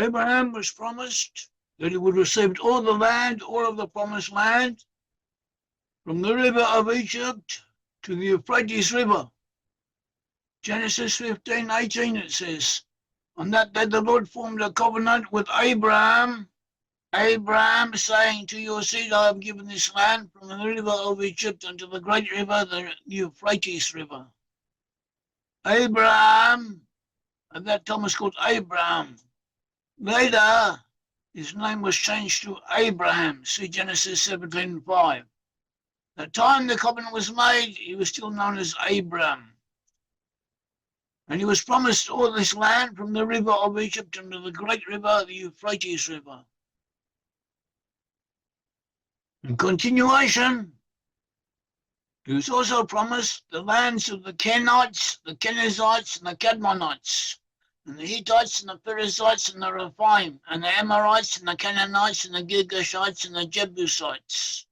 Abraham was promised that he would receive all the land, all of the promised land, from the river of Egypt to the Euphrates River. Genesis 15:18 it says, on that day the Lord formed a covenant with Abraham, saying, to your seed I have given this land from the river of Egypt unto the great river, the Euphrates River. Abraham, at that time was called Abraham. Later, his name was changed to Abraham. See Genesis 17:5. The time the covenant was made, he was still known as Abraham. And he was promised all this land from the river of Egypt unto the great river, the Euphrates River. In continuation, he was also promised the lands of the Canaanites, the Kenizzites, and the Cadmonites, and the Hittites, and the Perizzites, and the Rephaim, and the Amorites, and the Canaanites, and the Girgashites, and the Jebusites.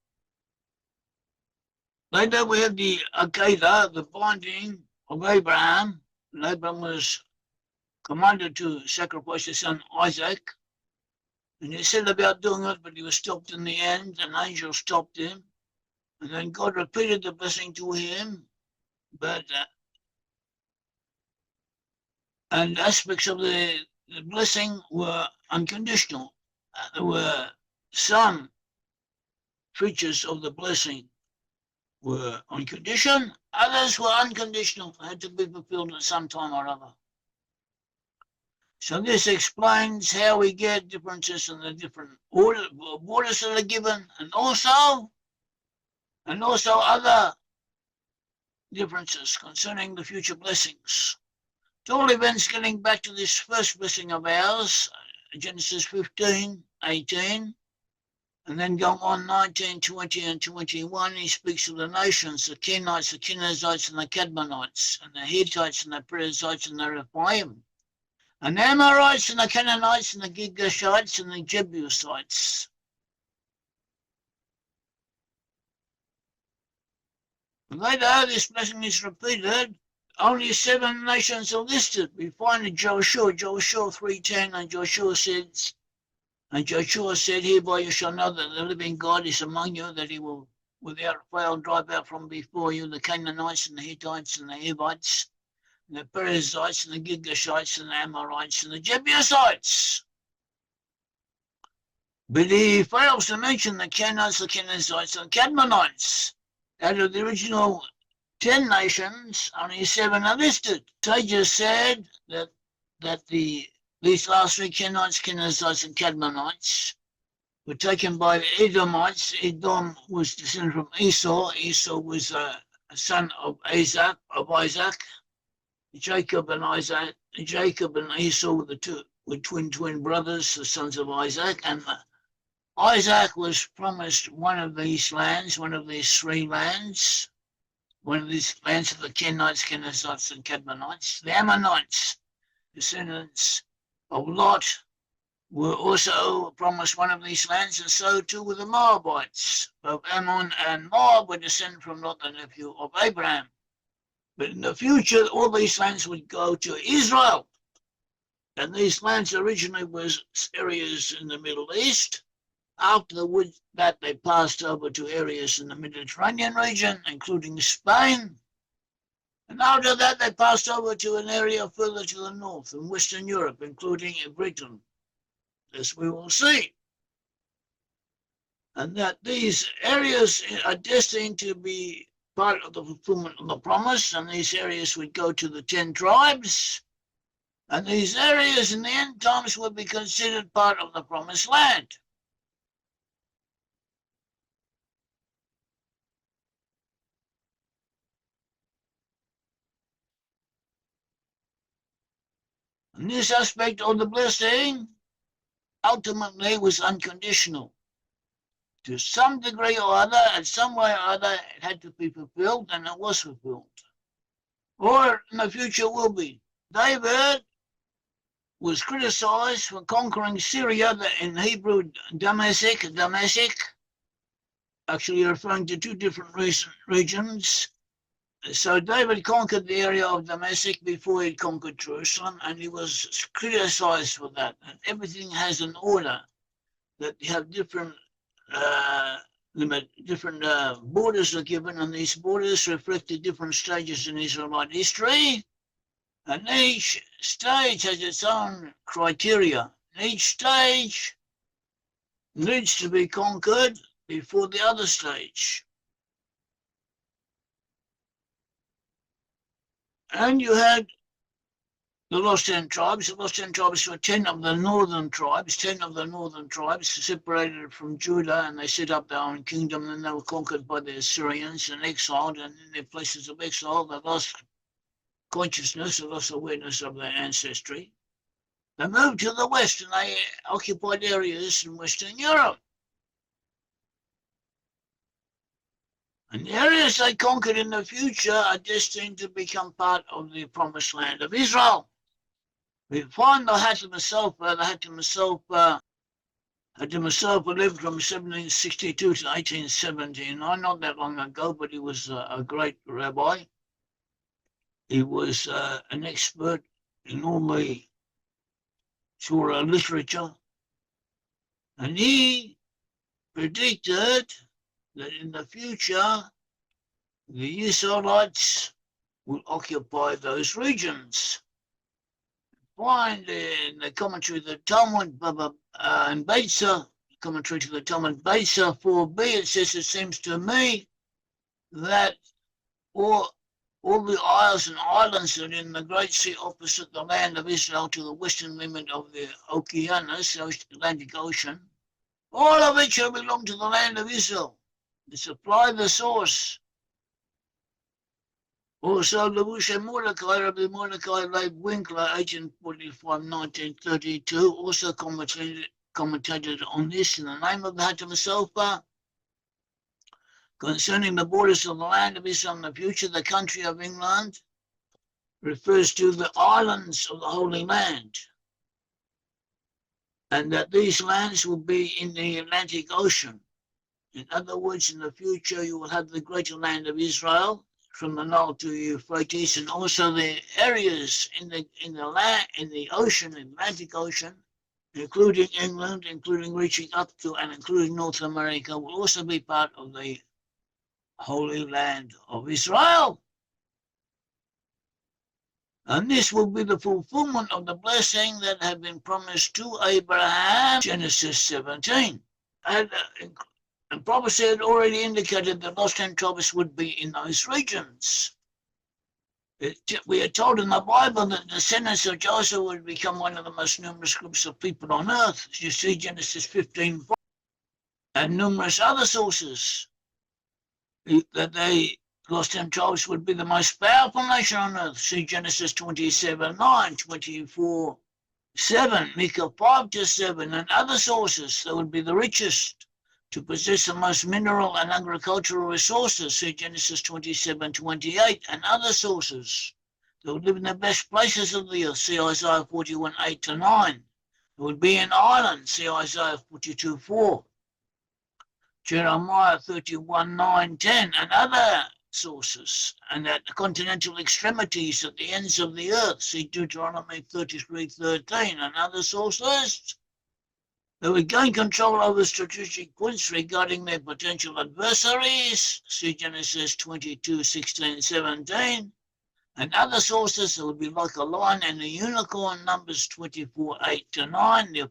Later we have the Akedah, the binding of Abraham. And Abraham was commanded to sacrifice his son Isaac. And he said about doing it, but he was stopped in the end. An angel stopped him. And then God repeated the blessing to him. And aspects of the blessing were unconditional. There were some features of the blessing were on condition, others were unconditional, had to be fulfilled at some time or other. So this explains how we get differences in the different borders that are given, and also other differences concerning the future blessings. To all events, getting back to this first blessing of ours, Genesis 15:18, and then go on 19, 20, and 21, he speaks of the nations, the Kenites, the Kenizzites, and the Cadmonites, and the Hittites, and the Perizzites, and the Rephaim, and the Amorites, and the Canaanites, and the Girgashites, and the Jebusites. Later, this blessing is repeated. Only 7 nations are listed. We find in Joshua 3:10, and Joshua said, hereby you shall know that the living God is among you, that he will without fail drive out from before you the Canaanites, and the Hittites, and the Hivites, and the Perizzites, and the Girgashites, and the Amorites, and the Jebusites. But he fails to mention the Canaanites, the Kenizzites, and the Cadmonites. Out of the original 10 nations, only 7 are listed. Sages said that these last 3 Kenites, Kenizzites, and Cadmonites were taken by the Edomites. Edom was descended from Esau. Esau was a son of Isaac. Jacob and Esau were twin brothers, the sons of Isaac. And Isaac was promised one of these lands, one of these 3 lands, one of these lands of the Kenites, Kenizzites, and Cadmonites. The Ammonites, descendants of Lot, were also promised one of these lands, and so too were the Moabites. Both Ammon and Moab were descended from Lot, the nephew of Abraham. But in the future, all these lands would go to Israel. And these lands originally was areas in the Middle East. After that, they passed over to areas in the Mediterranean region, including Spain. And after that, they passed over to an area further to the north in Western Europe, including Britain, as we will see. And that these areas are destined to be part of the fulfillment of the promise, and these areas would go to the 10 tribes. And these areas in the end times would be considered part of the promised land. And this aspect of the blessing ultimately was unconditional. To some degree or other, in some way or other, it had to be fulfilled, and it was fulfilled. Or in the future will be. David was criticized for conquering Syria, in Hebrew Damascus, actually referring to 2 different regions. So David conquered the area of Damascus before he conquered Jerusalem, and he was criticized for that. And everything has an order, that you have different borders are given, and these borders reflect the different stages in Israelite history, and each stage has its own criteria. Each stage needs to be conquered before the other stage. And you had the lost 10 tribes. The lost 10 tribes were 10 of the northern tribes. 10 of the northern tribes separated from Judah, and they set up their own kingdom, and they were conquered by the Assyrians and exiled, and in their places of exile they lost consciousness, they lost awareness of their ancestry. They moved to the west, and they occupied areas in Western Europe. And the areas they conquered in the future are destined to become part of the promised land of Israel. We find the Hatamasopa lived from 1762 to 1879, not that long ago, but he was a great rabbi. He was an expert in all the Torah literature, and he predicted that in the future the Israelites will occupy those regions. Find in the commentary to the Talmud and Beitza, commentary to the Talmud Beitza 4b, it says, it seems to me that all the isles and islands that are in the Great Sea opposite the land of Israel to the western limit of the Oceanus, the Atlantic Ocean, all of it shall belong to the land of Israel. To supply the source. Also, Levusha Mordecai, Rabbi Mordecai Leib Winkler, 1845-1932, also commentated on this in the name of the Hatamasopa. Concerning the borders of the land of Israel in the future, the country of England refers to the islands of the Holy Land, and that these lands will be in the Atlantic Ocean. In other words, in the future, you will have the greater land of Israel from the Nile to Euphrates, and also the areas in the ocean, the Atlantic Ocean, including England, including reaching up to and including North America, will also be part of the Holy Land of Israel. And this will be the fulfillment of the blessing that had been promised to Abraham, Genesis 17. And prophecy had already indicated that lost 10 tribes would be in those regions. We are told in the Bible that the descendants of Joseph would become one of the most numerous groups of people on earth. You see Genesis 15, and numerous other sources that they lost 10 tribes would be the most powerful nation on earth. See Genesis 27:9, 24:7, Micah 5-7, and other sources that would be the richest, to possess the most mineral and agricultural resources, see Genesis 27:28, and other sources that would live in the best places of the earth, see Isaiah 41:8-9. It would be an island, see Isaiah 42:4, Jeremiah 31:9-10, and other sources, and at the continental extremities at the ends of the earth, see Deuteronomy 33:13, and other sources. They would gain control over strategic points regarding their potential adversaries, see Genesis 22:16-17, and other sources that would be like a lion and a unicorn, Numbers 24:8-9, the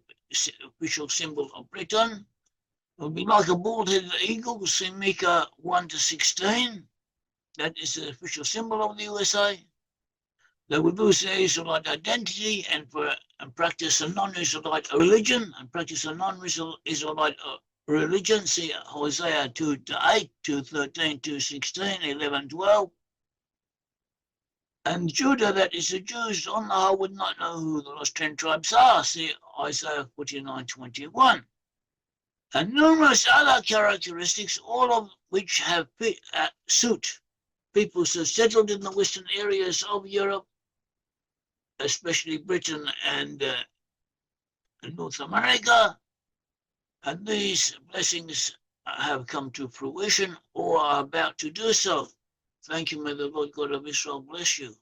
official symbol of Britain. It would be like a bald-headed eagle, see Micah 1-16, that is the official symbol of the USA. They would lose their Israelite identity and practice a non-Israelite religion, see Hosea 2-8, 2:13, 2:16, 11:12. And Judah, that is the Jews, on the whole, would not know who the lost 10 tribes are, see Isaiah 49:21. And numerous other characteristics, all of which have suit people so settled in the western areas of Europe, especially Britain and North America, and these blessings have come to fruition or are about to do so. Thank you. May the Lord God of Israel bless you.